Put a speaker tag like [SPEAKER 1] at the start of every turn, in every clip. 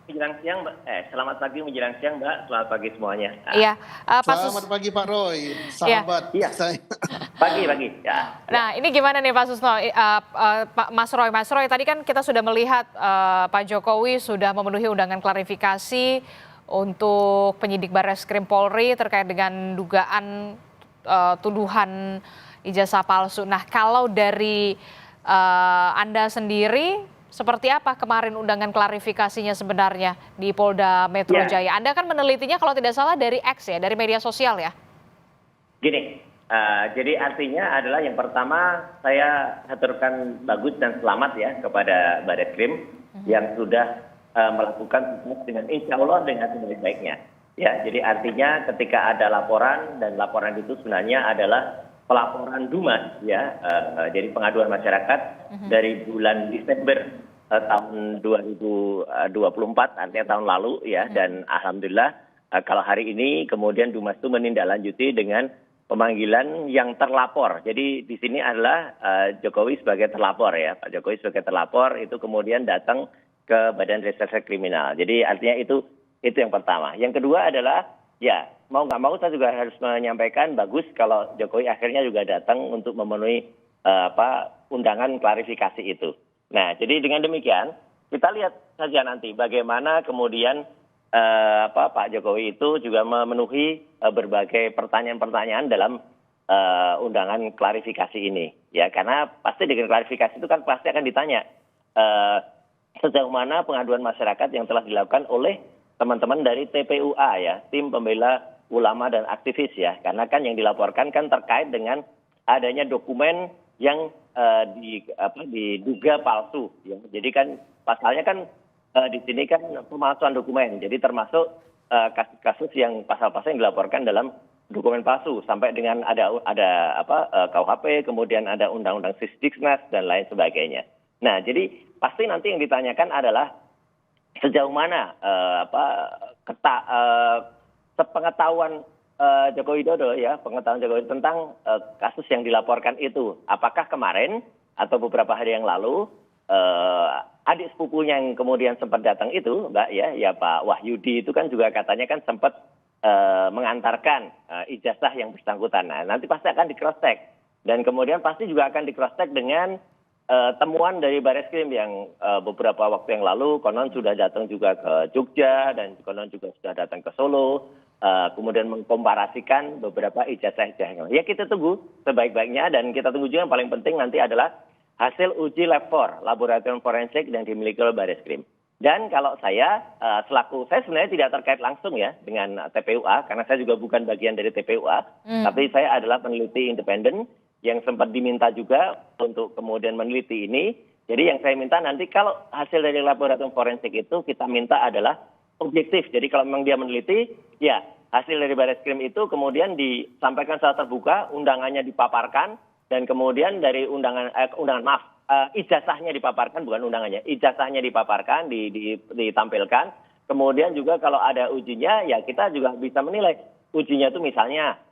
[SPEAKER 1] menjelang siang, Mbak. Selamat pagi menjelang siang, Mbak. Selamat pagi semuanya.
[SPEAKER 2] Iya, Pak
[SPEAKER 3] Selamat pagi Pak Roy,
[SPEAKER 2] iya.
[SPEAKER 3] sahabat
[SPEAKER 1] Iya,
[SPEAKER 3] saya.
[SPEAKER 1] pagi. Ya, ya.
[SPEAKER 2] Nah, ini gimana nih Pak Susno, Pak Mas Roy, tadi kan kita sudah melihat Pak Jokowi sudah memenuhi undangan klarifikasi untuk penyidik Barreskrim Polri terkait dengan dugaan tuduhan ijazah palsu. Nah, kalau dari Anda sendiri, seperti apa kemarin undangan klarifikasinya sebenarnya di Polda Metro
[SPEAKER 1] Ya,
[SPEAKER 2] Jaya? Anda kan menelitinya kalau tidak salah dari X ya, dari media sosial ya?
[SPEAKER 1] gini. Jadi artinya adalah yang pertama saya haturkan bagus dan selamat ya kepada Barreskrim yang sudah melakukan tugas dengan insya Allah dengan sebaik-baiknya. Ya, jadi artinya ketika ada laporan dan laporan itu sebenarnya adalah pelaporan Dumas ya, jadi pengaduan masyarakat dari bulan Desember tahun 2024 artinya tahun lalu ya, dan alhamdulillah kalau hari ini kemudian Dumas itu menindaklanjuti dengan pemanggilan yang terlapor. Jadi di sini adalah Jokowi sebagai terlapor ya, Pak Jokowi sebagai terlapor itu kemudian datang ke Badan Reserse Kriminal. Jadi artinya itu yang pertama. Yang kedua adalah ya mau nggak mau saya juga harus menyampaikan bagus kalau Jokowi akhirnya juga datang untuk memenuhi undangan klarifikasi itu. Nah, jadi dengan demikian kita lihat saja nanti bagaimana kemudian Pak Jokowi itu juga memenuhi berbagai pertanyaan-pertanyaan dalam undangan klarifikasi ini. Ya, karena pasti dengan klarifikasi itu kan pasti akan ditanya sejauh mana pengaduan masyarakat yang telah dilakukan oleh teman-teman dari TPUA ya, Tim Pembela Ulama dan Aktivis ya. Karena kan yang dilaporkan kan terkait dengan adanya dokumen yang diduga palsu ya. Jadi kan pasalnya kan di sini kan pemalsuan dokumen. Jadi termasuk kasus-kasus yang pasal-pasal yang dilaporkan dalam dokumen palsu sampai dengan ada KUHP, kemudian ada undang-undang Sisdiknas dan lain sebagainya. Nah, jadi pasti nanti yang ditanyakan adalah sejauh mana sepengetahuan Joko Widodo ya, pengetahuan Jokowi tentang kasus yang dilaporkan itu. Apakah kemarin atau beberapa hari yang lalu adik sepupunya yang kemudian sempat datang itu, Mbak ya Pak Wahyudi itu kan juga katanya kan sempat mengantarkan ijazah yang bersangkutan. Nah, nanti pasti akan di cross check dan kemudian pasti juga akan di cross check dengan temuan dari Barreskrim yang beberapa waktu yang lalu konon sudah datang juga ke Jogja dan konon juga sudah datang ke Solo, kemudian mengkomparasikan beberapa ijazah-ijazah. Ya kita tunggu sebaik-baiknya dan kita tunggu juga yang paling penting nanti adalah hasil uji lab 4, laboratorium forensik yang dimiliki oleh Barreskrim. Dan kalau saya saya sebenarnya tidak terkait langsung ya dengan TPUA karena saya juga bukan bagian dari TPUA, tapi saya adalah peneliti independen yang sempat diminta juga untuk kemudian meneliti ini. Jadi yang saya minta nanti kalau hasil dari laboratorium forensik itu kita minta adalah objektif. Jadi kalau memang dia meneliti, ya hasil dari Barreskrim itu kemudian disampaikan secara terbuka, undangannya dipaparkan, dan kemudian dari ijazahnya dipaparkan, bukan undangannya, ijazahnya dipaparkan, ditampilkan. Kemudian juga kalau ada ujinya, ya kita juga bisa menilai ujinya itu misalnya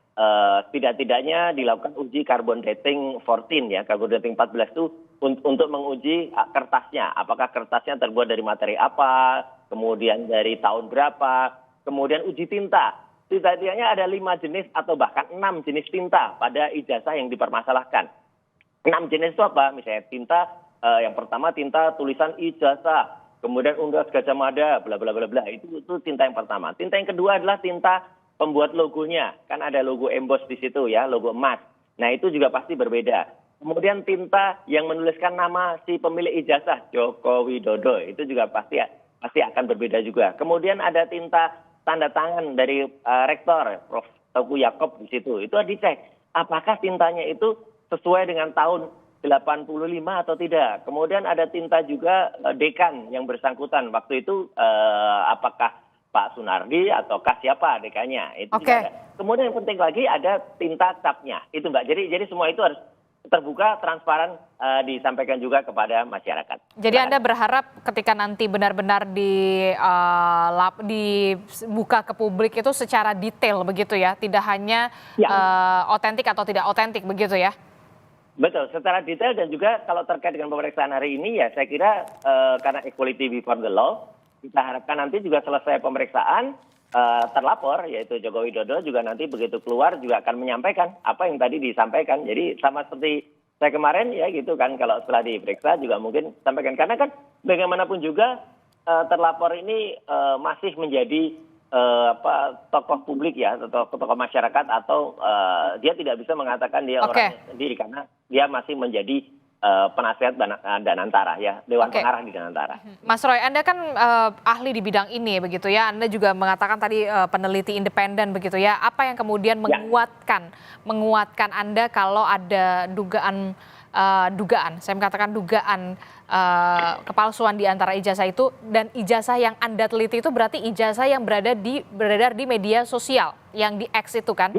[SPEAKER 1] tidak-tidaknya dilakukan uji carbon dating 14 ya, carbon dating 14 itu untuk menguji kertasnya, apakah kertasnya terbuat dari materi apa, kemudian dari tahun berapa, kemudian uji tinta. Tidaknya ada 5 jenis atau bahkan 6 jenis tinta pada ijazah yang dipermasalahkan. 6 jenis itu apa? Misalnya tinta, yang pertama tinta tulisan ijazah, kemudian Universitas Gadjah Mada, bla bla bla bla. Itu tinta yang pertama. Tinta yang kedua adalah tinta pembuat logonya. Kan ada logo emboss di situ ya, logo emas. Nah, itu juga pasti berbeda. Kemudian tinta yang menuliskan nama si pemilik ijazah, Joko Widodo, itu juga pasti akan berbeda juga. Kemudian ada tinta tanda tangan dari rektor, Prof. Teguh Yakob di situ. Itu dicek apakah tintanya itu sesuai dengan tahun 85 atau tidak. Kemudian ada tinta juga dekan yang bersangkutan. Waktu itu apakah Pak Sunardi ataukah siapa dekannya. Itu juga ada. Kemudian yang penting lagi ada tinta capnya. Itu Mbak. Jadi semua itu harus terbuka, transparan, disampaikan juga kepada masyarakat.
[SPEAKER 2] Jadi Anda berharap ketika nanti benar-benar dibuka ke publik itu secara detail begitu ya, tidak hanya otentik atau tidak otentik begitu ya?
[SPEAKER 1] Betul, secara detail dan juga kalau terkait dengan pemeriksaan hari ini ya saya kira karena equality before the law, kita harapkan nanti juga selesai pemeriksaan terlapor yaitu Joko Widodo juga nanti begitu keluar juga akan menyampaikan apa yang tadi disampaikan. Jadi sama seperti saya kemarin ya gitu kan, kalau setelah diperiksa juga mungkin sampaikan, karena kan bagaimanapun juga terlapor ini masih menjadi tokoh publik ya, atau tokoh masyarakat, atau dia tidak bisa mengatakan dia orangnya sendiri karena dia masih menjadi penasihat Danantara ya, Dewan Pengarah di Danantara.
[SPEAKER 2] Mas Roy, Anda kan ahli di bidang ini begitu ya. Anda juga mengatakan tadi peneliti independen begitu ya. Apa yang kemudian menguatkan Anda kalau ada dugaan, saya mengatakan dugaan kepalsuan di antara ijazah itu, dan ijazah yang Anda teliti itu berarti ijazah yang beredar di media sosial yang di X itu kan?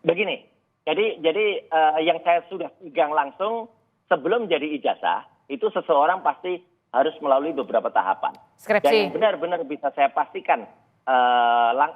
[SPEAKER 1] Begini, jadi yang saya sudah pegang langsung sebelum jadi ijazah itu seseorang pasti harus melalui beberapa tahapan.
[SPEAKER 2] Skripsi.
[SPEAKER 1] Dan yang benar-benar bisa saya pastikan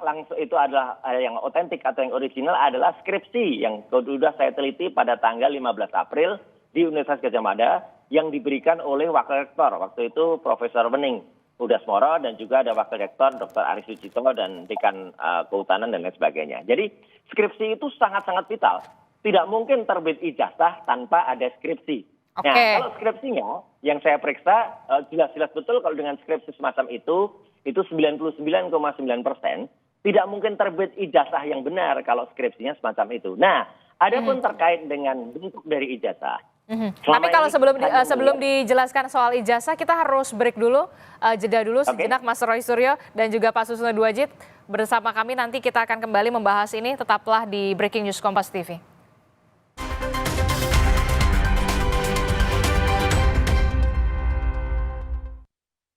[SPEAKER 1] langsung itu adalah yang otentik atau yang original adalah skripsi yang sudah saya teliti pada tanggal 15 April di Universitas Gadjah Mada yang diberikan oleh Wakil Rektor waktu itu Profesor Wening Udasmoro, dan juga ada Wakil Rektor Dr. Aris Sucipto dan Dekan Kehutanan dan lain sebagainya. Jadi skripsi itu sangat-sangat vital. Tidak mungkin terbit ijazah tanpa ada skripsi. Nah, kalau skripsinya yang saya periksa jelas-jelas betul kalau dengan skripsi semacam itu 99,9% tidak mungkin terbit ijazah yang benar kalau skripsinya semacam itu. Nah, adapun terkait dengan bentuk dari ijazah.
[SPEAKER 2] Tapi kalau sebelum dijelaskan soal ijazah, kita harus break dulu, jeda dulu sejenak, Mas Roy Suryo dan juga Pak Susno Duwaji bersama kami. Nanti kita akan kembali membahas ini, tetaplah di Breaking News Kompas TV.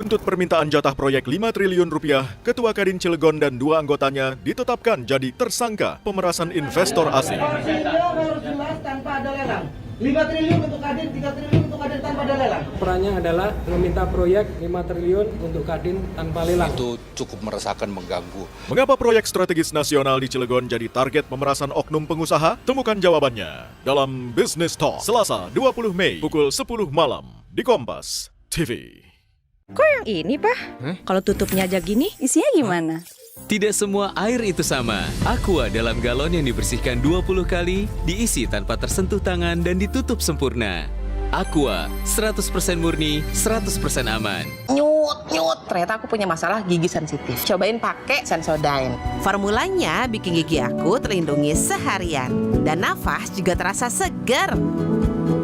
[SPEAKER 3] Untuk permintaan jatah proyek 5 triliun rupiah, Ketua Kadin Cilegon dan 2 anggotanya ditetapkan jadi tersangka pemerasan investor asing.
[SPEAKER 4] Harus jelas tanpa ada lelang. 5 triliun untuk Kadin, 3 triliun untuk Kadin tanpa ada lelang.
[SPEAKER 5] Perannya adalah meminta proyek 5 triliun untuk Kadin tanpa lelang.
[SPEAKER 6] Itu cukup meresahkan, mengganggu.
[SPEAKER 3] Mengapa proyek strategis nasional di Cilegon jadi target pemerasan oknum pengusaha? Temukan jawabannya dalam Business Talk Selasa 20 Mei pukul 10 malam di Kompas TV.
[SPEAKER 7] Kok yang ini, Pak? Kalau tutupnya aja gini, isinya gimana?
[SPEAKER 8] Tidak semua air itu sama. Aqua dalam galon yang dibersihkan 20 kali, diisi tanpa tersentuh tangan dan ditutup sempurna. Aqua, 100% murni, 100% aman.
[SPEAKER 7] Nyut, ternyata aku punya masalah gigi sensitif. Cobain pakai Sensodyne.
[SPEAKER 9] Formulanya bikin gigi aku terlindungi seharian. Dan nafas juga terasa segar.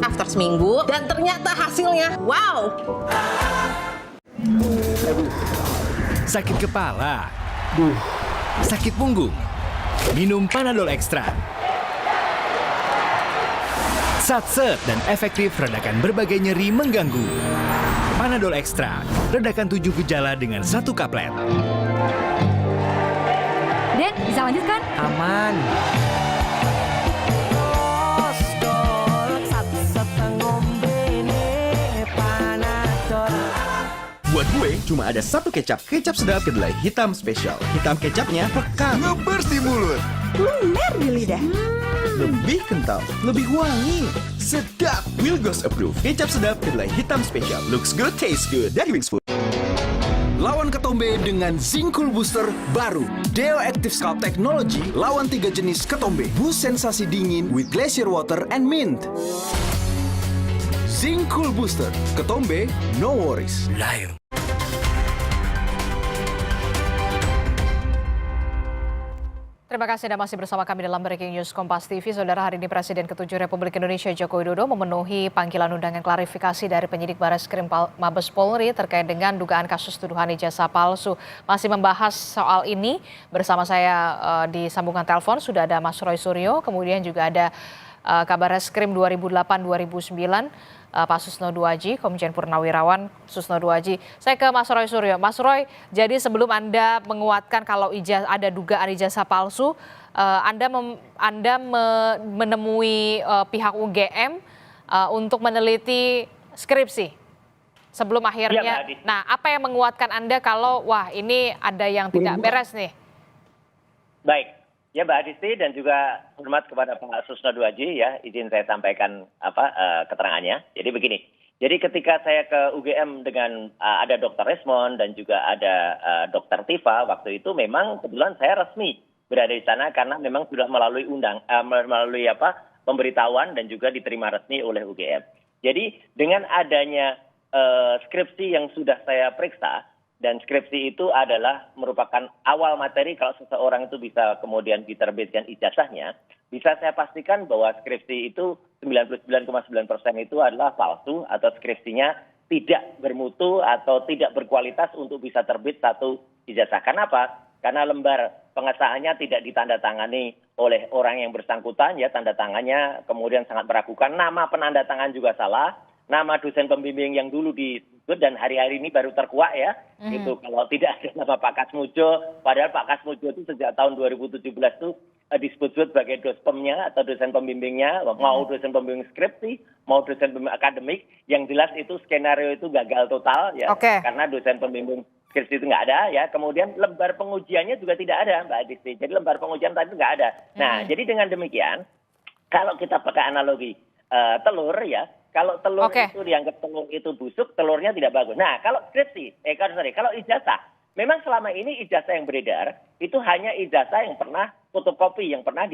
[SPEAKER 7] After seminggu, dan ternyata hasilnya, wow!
[SPEAKER 10] Sakit kepala, sakit punggung, minum Panadol Extra. Satset dan efektif redakan berbagai nyeri mengganggu. Panadol Extra, redakan 7 gejala dengan 1 kaplet.
[SPEAKER 11] Den, bisa lanjut kan?
[SPEAKER 10] Aman.
[SPEAKER 12] Buat gue, cuma ada satu kecap. Kecap sedap kedelai hitam spesial. Hitam kecapnya pekat, ngebers di mulut,
[SPEAKER 9] Lumer di lidah.
[SPEAKER 12] lebih kental, lebih wangi. Sedap, Wilgos approve. Kecap sedap kedelai hitam spesial. Looks good, tastes good. Dari Wings Food. Lawan ketombe dengan Zinc Cool Booster baru. Deo Active Scalp Technology lawan 3 jenis ketombe. Boost sensasi dingin with glacier water and mint. Zinc Cool Booster. Ketombe, no worries.
[SPEAKER 10] Lion.
[SPEAKER 2] Terima kasih Anda masih bersama kami dalam Breaking News Kompas TV. Saudara, hari ini Presiden ke-7 Republik Indonesia Joko Widodo memenuhi panggilan undangan klarifikasi dari penyidik Bareskrim Mabes Polri terkait dengan dugaan kasus tuduhan ijazah palsu. Masih membahas soal ini bersama saya di sambungan telepon sudah ada Mas Roy Suryo, kemudian juga ada Kabar Reskrim 2008-2009, Pak Susno Duwaji, Komjen Purnawirawan Susno Duwaji. Saya ke Mas Roy Suryo. Mas Roy, jadi sebelum Anda menguatkan kalau ada dugaan ijazah palsu, Anda menemui pihak UGM untuk meneliti skripsi sebelum akhirnya.
[SPEAKER 1] Ya,
[SPEAKER 2] nah, apa yang menguatkan Anda kalau wah ini ada yang tidak beres nih?
[SPEAKER 1] Baik. Ya Mbak Adisti dan juga hormat kepada Pak Susno Duwaji ya, izin saya sampaikan keterangannya. Jadi begini, Jadi ketika saya ke UGM dengan ada Dr. Resmond dan juga ada Dr. Tifa, waktu itu memang kebetulan saya resmi berada di sana karena memang sudah melalui pemberitahuan dan juga diterima resmi oleh UGM. Jadi dengan adanya skripsi yang sudah saya periksa, dan skripsi itu adalah merupakan awal materi kalau seseorang itu bisa kemudian diterbitkan ijazahnya, bisa saya pastikan bahwa skripsi itu 99,9% itu adalah palsu atau skripsinya tidak bermutu atau tidak berkualitas untuk bisa terbit satu ijazah. Kenapa? Karena lembar pengesahannya tidak ditandatangani oleh orang yang bersangkutan, ya tanda tangannya kemudian sangat meragukan, nama penanda tangan juga salah, nama dosen pembimbing yang dulu disebut dan hari-hari ini baru terkuak ya, itu kalau tidak ada nama Pak Kasmujo, padahal Pak Kasmujo itu sejak tahun 2017 itu disebut sebagai dospemnya atau dosen pembimbingnya, mau dosen pembimbing skripsi, mau dosen pembimbing akademik, yang jelas itu skenario itu gagal total ya, karena dosen pembimbing skripsi itu nggak ada ya, kemudian lembar pengujiannya juga tidak ada Mbak Adisti, jadi lembar pengujian tadi nggak ada. Nah, jadi dengan demikian, kalau kita pakai analogi telur ya, kalau telur itu dianggap telur itu busuk, telurnya tidak bagus. Nah, kalau skripsi, kalau ijazah, memang selama ini ijazah yang beredar itu hanya ijazah yang pernah fotokopi, yang pernah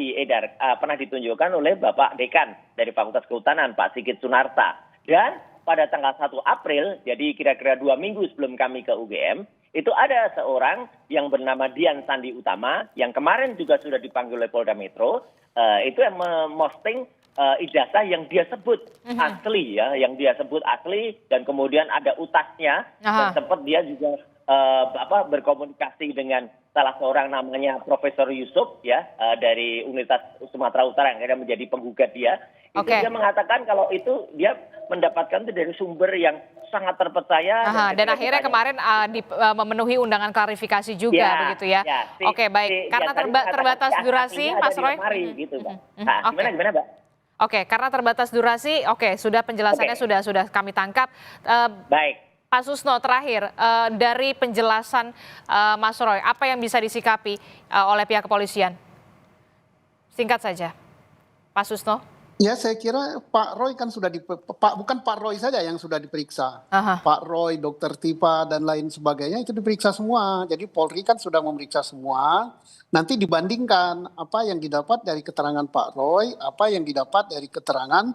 [SPEAKER 1] pernah ditunjukkan oleh Bapak Dekan dari Fakultas Kehutanan, Pak Sigit Sunarta. Dan pada tanggal 1 April, jadi kira-kira 2 minggu sebelum kami ke UGM, itu ada seorang yang bernama Dian Sandi Utama, yang kemarin juga sudah dipanggil oleh Polda Metro, itu yang memosting ijazah yang dia sebut asli ya, yang dia sebut asli, dan kemudian ada utasnya, dan sempat dia juga berkomunikasi dengan salah seorang namanya Profesor Yusuf ya, dari Universitas Sumatera Utara yang akhirnya menjadi penggugat dia. Itu dia mengatakan kalau itu dia mendapatkan itu dari sumber yang sangat terpercaya.
[SPEAKER 2] Dan akhirnya kemarin memenuhi undangan klarifikasi juga begitu ya. Oke, baik. Karena terbatas durasi, Mas Roy.
[SPEAKER 1] Gitu, Mbak. Gimana, Mbak?
[SPEAKER 2] Oke, karena terbatas durasi, sudah penjelasannya sudah kami tangkap.
[SPEAKER 1] Baik.
[SPEAKER 2] Pak Susno, terakhir dari penjelasan Mas Roy, apa yang bisa disikapi oleh pihak kepolisian? Singkat saja, Pak Susno.
[SPEAKER 13] Ya, saya kira Pak Roy kan sudah bukan Pak Roy saja yang sudah diperiksa. Pak Roy, Dr. Tifa dan lain sebagainya itu diperiksa semua. Jadi Polri kan sudah memeriksa semua. Nanti dibandingkan apa yang didapat dari keterangan Pak Roy, apa yang didapat dari keterangan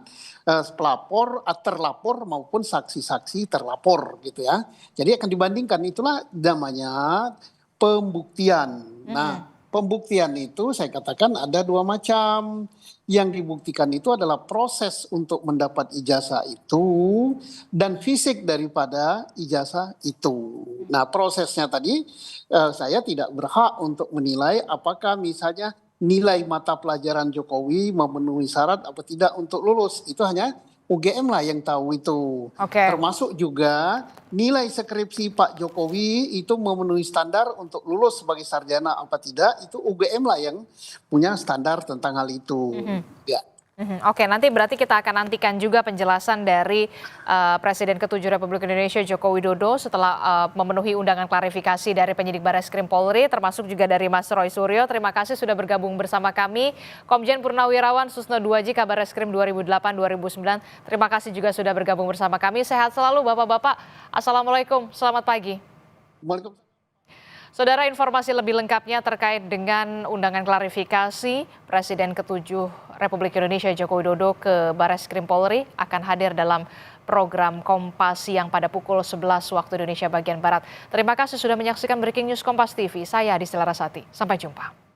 [SPEAKER 13] pelapor, terlapor maupun saksi-saksi terlapor gitu ya. Jadi akan dibandingkan, itulah namanya pembuktian. Nah, pembuktian itu saya katakan ada 2 macam. Yang dibuktikan itu adalah proses untuk mendapat ijazah itu dan fisik daripada ijazah itu. Nah, prosesnya tadi saya tidak berhak untuk menilai apakah misalnya nilai mata pelajaran Jokowi memenuhi syarat apa tidak untuk lulus. Itu hanya UGM lah yang tahu itu. Termasuk juga nilai skripsi Pak Jokowi itu memenuhi standar untuk lulus sebagai sarjana apa tidak, itu UGM lah yang punya standar tentang hal itu. Ya.
[SPEAKER 2] Oke, nanti berarti kita akan nantikan juga penjelasan dari Presiden ke-7 Republik Indonesia Joko Widodo setelah memenuhi undangan klarifikasi dari penyidik Barreskrim Polri, termasuk juga dari Mas Roy Suryo. Terima kasih sudah bergabung bersama kami. Komjen Purnawirawan Susno Duaji, Kabarreskrim 2008-2009. Terima kasih juga sudah bergabung bersama kami. Sehat selalu Bapak-Bapak. Assalamualaikum, selamat pagi.
[SPEAKER 13] Waalaikumsalam.
[SPEAKER 2] Saudara, informasi lebih lengkapnya terkait dengan undangan klarifikasi Presiden ke-7 Republik Indonesia Joko Widodo ke Barreskrim Polri akan hadir dalam program Kompas Siang pada pukul 11 waktu Indonesia bagian Barat. Terima kasih sudah menyaksikan Breaking News Kompas TV. Saya Adisti Larasati. Sampai jumpa.